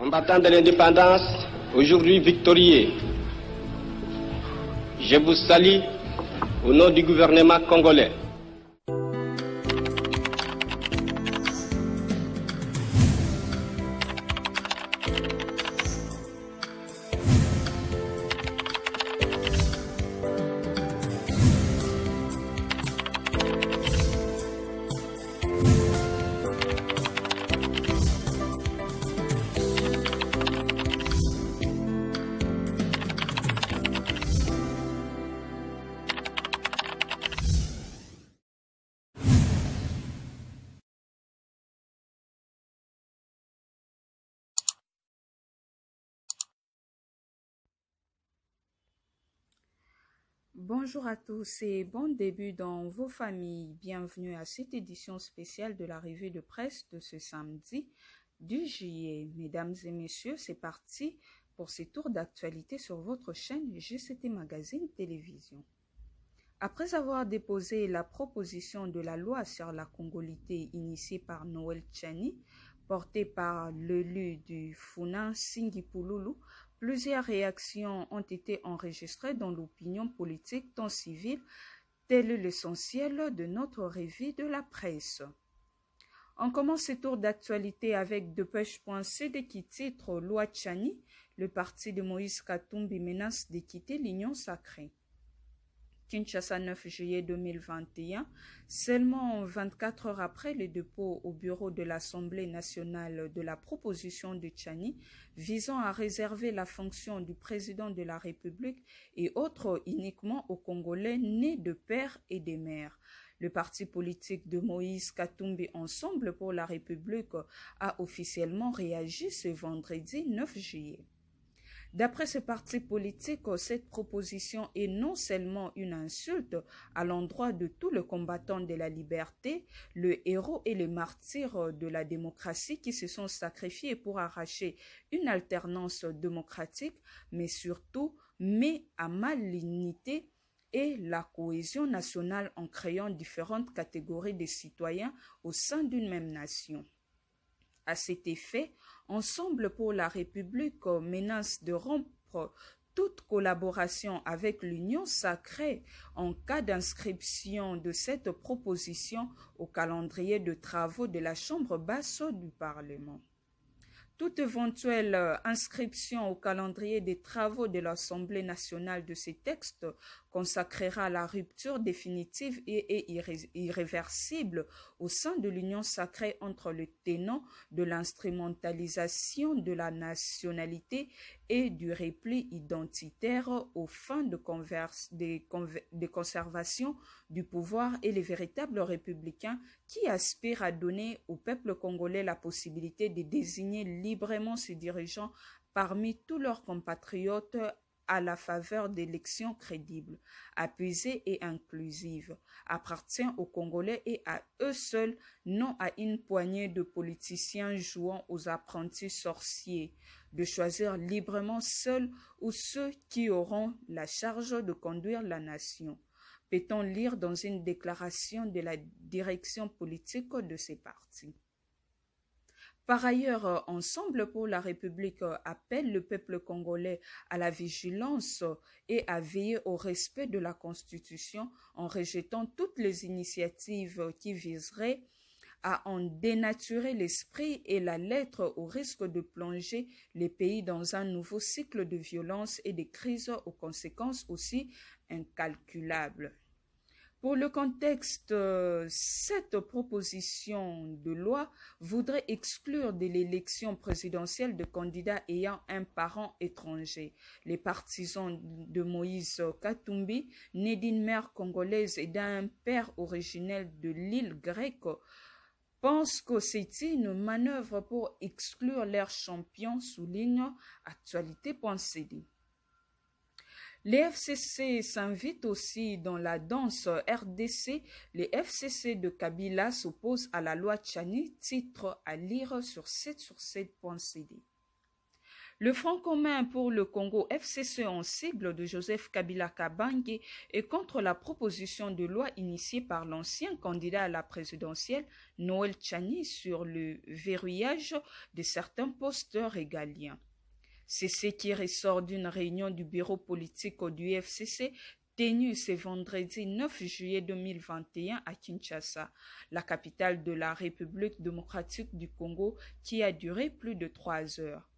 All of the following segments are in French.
Combattants de l'indépendance, aujourd'hui victorieux, je vous salue au nom du gouvernement congolais. Bonjour à tous et bon début dans vos familles. Bienvenue à cette édition spéciale de la revue de presse de ce samedi 10 juillet. Mesdames et messieurs, c'est parti pour ces tours d'actualité sur votre chaîne GCT Magazine Télévision. Après avoir déposé la proposition de la loi sur la congolité initiée par Noël Tchani, portée par l'élu du Funan Singipululu, plusieurs réactions ont été enregistrées dans l'opinion politique tant civile, tel est l'essentiel de notre revue de la presse. On commence ce tour d'actualité avec Depêche.cd qui titre « Loi Tchani, le parti de Moïse Katumbi menace de quitter l'Union sacrée ». Kinshasa, 9 juillet 2021, seulement 24 heures après le dépôt au bureau de l'Assemblée nationale de la proposition de Tchani visant à réserver la fonction du président de la République et autres uniquement aux Congolais nés de père et de mère. Le parti politique de Moïse Katumbi Ensemble pour la République a officiellement réagi ce vendredi 9 juillet. D'après ce parti politique, cette proposition est non seulement une insulte à l'endroit de tous les combattants de la liberté, le héros et les martyrs de la démocratie qui se sont sacrifiés pour arracher une alternance démocratique, mais surtout met à mal l'unité et la cohésion nationale en créant différentes catégories de citoyens au sein d'une même nation. À cet effet, Ensemble pour la République menace de rompre toute collaboration avec l'Union sacrée en cas d'inscription de cette proposition au calendrier de travaux de la Chambre basse du Parlement. Toute éventuelle inscription au calendrier des travaux de l'Assemblée nationale de ces textes consacrera la rupture définitive et irréversible au sein de l'union sacrée entre le tenant de l'instrumentalisation de la nationalité et du repli identitaire aux fins de conservation du pouvoir et les véritables républicains qui aspirent à donner au peuple congolais la possibilité de désigner librement ses dirigeants parmi tous leurs compatriotes à la faveur d'élections crédibles, apaisées et inclusives, appartient aux Congolais et à eux seuls, non à une poignée de politiciens jouant aux apprentis sorciers, de choisir librement seuls ou ceux qui auront la charge de conduire la nation. Peut-on lire dans une déclaration de la direction politique de ces partis. Par ailleurs, Ensemble pour la République appelle le peuple congolais à la vigilance et à veiller au respect de la Constitution en rejetant toutes les initiatives qui viseraient à en dénaturer l'esprit et la lettre au risque de plonger les pays dans un nouveau cycle de violence et de crises aux conséquences aussi incalculables. Pour le contexte, cette proposition de loi voudrait exclure de l'élection présidentielle de candidats ayant un parent étranger. Les partisans de Moïse Katumbi, nés d'une mère congolaise et d'un père originel de l'île grecque, pensent que c'est une manœuvre pour exclure leur champion, souligne Actualité.cd. Les FCC s'invitent aussi dans la danse RDC. Les FCC de Kabila s'opposent à la loi Tchani, titre à lire sur 7sur7.cd. Le Front commun pour le Congo, FCC en sigle de Joseph Kabila Kabange, est contre la proposition de loi initiée par l'ancien candidat à la présidentielle, Noël Tchani, sur le verrouillage de certains postes régaliens. C'est ce qui ressort d'une réunion du bureau politique du FCC tenue ce vendredi 9 juillet 2021 à Kinshasa, la capitale de la République démocratique du Congo, qui a duré plus de 3 heures.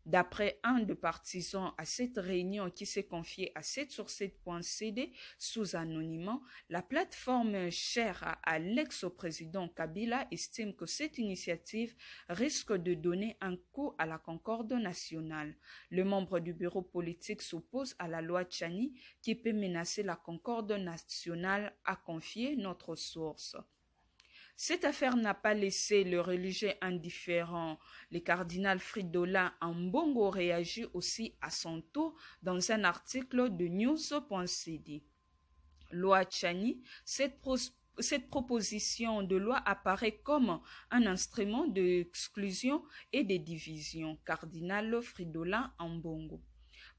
D'après un des partisans à cette réunion qui s'est confié à 7sur7.cd sous anonymat, la plateforme chère à l'ex-président Kabila estime que cette initiative risque de donner un coup à la concorde nationale. Le membre du bureau politique s'oppose à la loi Tchani qui peut menacer la concorde nationale, a confié notre source. Cette affaire n'a pas laissé le religieux indifférent. Le cardinal Fridolin Ambongo réagit aussi à son tour dans un article de news.cd. Loi Tchani, cette proposition de loi apparaît comme un instrument d'exclusion et de division. Cardinal Fridolin Ambongo.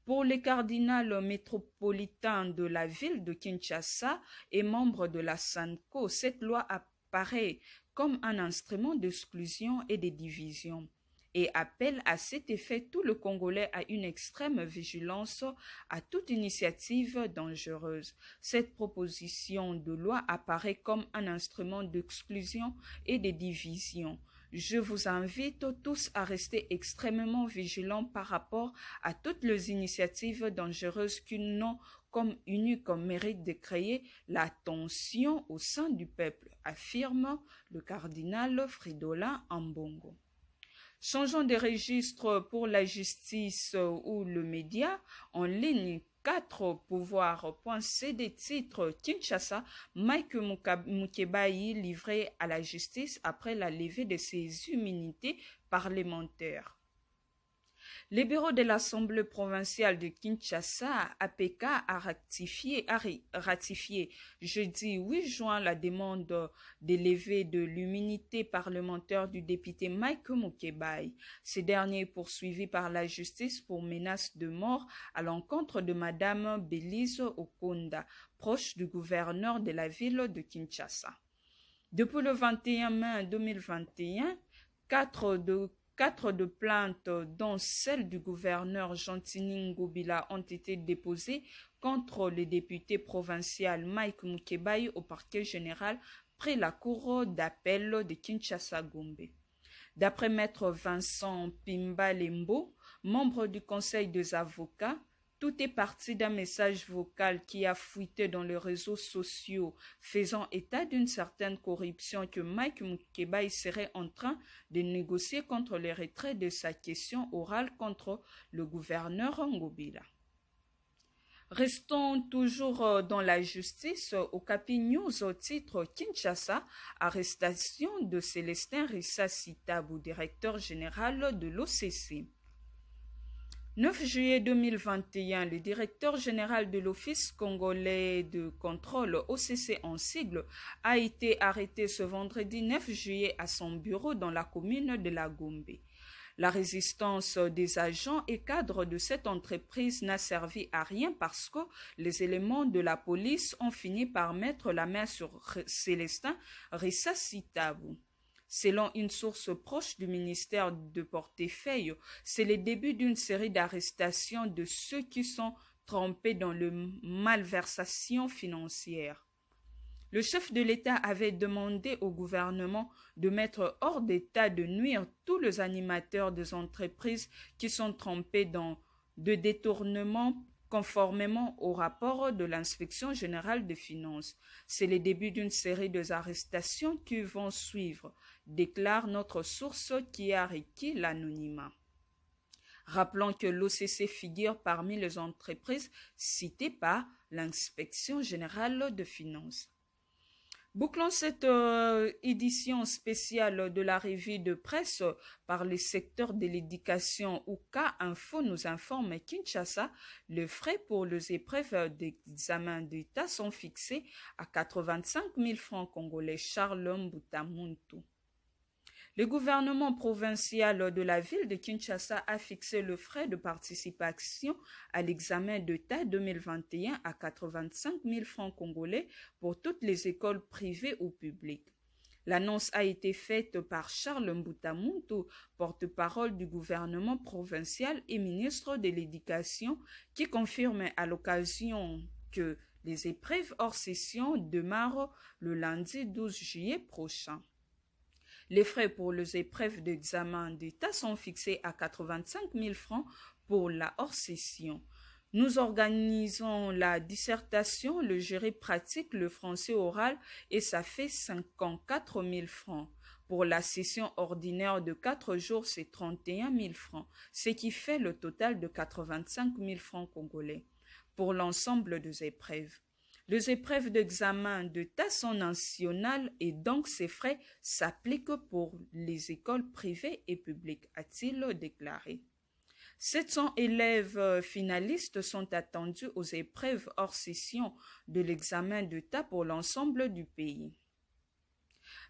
Pour le cardinal métropolitain de la ville de Kinshasa et membre de la SANCO, cette loi apparaît comme un instrument d'exclusion et de division et appelle à cet effet tout le Congolais à une extrême vigilance à toute initiative dangereuse. Cette proposition de loi apparaît comme un instrument d'exclusion et de division. Je vous invite tous à rester extrêmement vigilants par rapport à toutes les initiatives dangereuses qui n'ont comme unique mérite de créer la tension au sein du peuple, affirme le cardinal Fridolin Ambongo. Changeons de registre pour la justice ou le média en ligne. 4pouvoirs.cd titre Kinshasa, Mike Mukebai livré à la justice après la levée de ses immunités parlementaires. Le bureau de l'Assemblée provinciale de Kinshasa, APK, a ratifié jeudi 8 juin la demande de levée de l'immunité parlementaire du député Mike Mukebai. Ce dernier est poursuivi par la justice pour menace de mort à l'encontre de Madame Bélise Okonda, proche du gouverneur de la ville de Kinshasa. Depuis le 21 mai 2021, quatre de plaintes, dont celle du gouverneur Gentini Ngobila, ont été déposées contre le député provincial Mike Mukebai au parquet général près la cour d'appel de Kinshasa-Gombe. D'après maître Vincent Pimba Lembo, membre du conseil des avocats, tout est parti d'un message vocal qui a fuité dans les réseaux sociaux, faisant état d'une certaine corruption que Mike Mukebai serait en train de négocier contre le retrait de sa question orale contre le gouverneur Ngobila. Restons toujours dans la justice. Au Capi News, au titre Kinshasa, arrestation de Célestin Rissa-Sitabou, directeur général de l'OCC. 9 juillet 2021, le directeur général de l'Office congolais de contrôle, OCC en sigle, a été arrêté ce vendredi 9 juillet à son bureau dans la commune de la Gombe. La résistance des agents et cadres de cette entreprise n'a servi à rien parce que les éléments de la police ont fini par mettre la main sur Célestin Rissa-Sitabou. Selon une source proche du ministère de portefeuille, c'est le début d'une série d'arrestations de ceux qui sont trempés dans le malversation financière. Le chef de l'État avait demandé au gouvernement de mettre hors d'état de nuire tous les animateurs des entreprises qui sont trempés dans de détournements conformément au rapport de l'inspection générale des finances. C'est le début d'une série d'arrestations qui vont suivre, déclare notre source qui a requis l'anonymat. Rappelons que l'OCC figure parmi les entreprises citées par l'inspection générale des finances. Bouclons cette édition spéciale de la revue de presse par le secteur de l'éducation où K-Info nous informe Kinshasa, les frais pour les épreuves d'examen d'État sont fixés à 85 000 francs congolais. Charles Mbutamuntu. Le gouvernement provincial de la ville de Kinshasa a fixé le frais de participation à l'examen d'État 2021 à 85 000 francs congolais pour toutes les écoles privées ou publiques. L'annonce a été faite par Charles Mbutamuntu, porte-parole du gouvernement provincial et ministre de l'Éducation, qui confirme à l'occasion que les épreuves hors session démarrent le lundi 12 juillet prochain. Les frais pour les épreuves d'examen d'État sont fixés à 85 000 francs pour la hors-session. Nous organisons la dissertation, le jury pratique, le français oral et ça fait 54 000 francs. Pour la session ordinaire de 4 jours, c'est 31 000 francs, ce qui fait le total de 85 000 francs congolais pour l'ensemble des épreuves. Les épreuves d'examen d'État sont nationales et donc ces frais s'appliquent pour les écoles privées et publiques, a-t-il déclaré. 700 élèves finalistes sont attendus aux épreuves hors session de l'examen d'État pour l'ensemble du pays.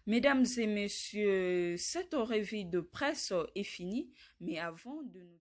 Mesdames et messieurs, cette revue de presse est finie, mais avant de nous